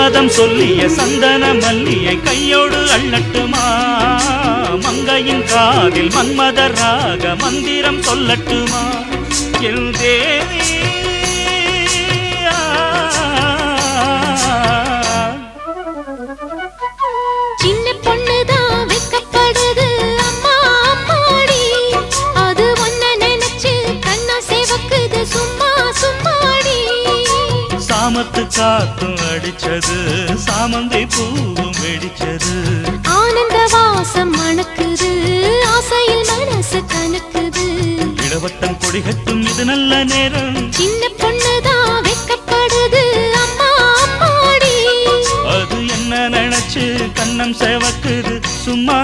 சம்மதம் சொல்லிய சந்தன மல்லியை கையோடு அள்ளட்டுமா மங்கையின் காதில் மன்மதராக மந்திரம் சொல்லட்டுமா என் தேவி சின்ன பொண்ணுதான் வெக்கப்படுது அம்மா அம்மாடி அது ஒன்ன நினைச்சு கண்ணா சேவக்குது சும்மா சும்மாடி சாமத்து காத்தும் அடிச்சது சாமந்தை பூவும் வெடிச்சது ஆனந்த வாசம் மணக்குது ஆசையில் மனசு கணக்குது இளவட்டம் கொடிகட்டும் இது நல்ல நேரம் சின்ன பொண்ணுதான் வெக்கப்படுது அம்மா அம்மாடி அது என்ன நினைச்சு கண்ணம் சேவக்குது சும்மா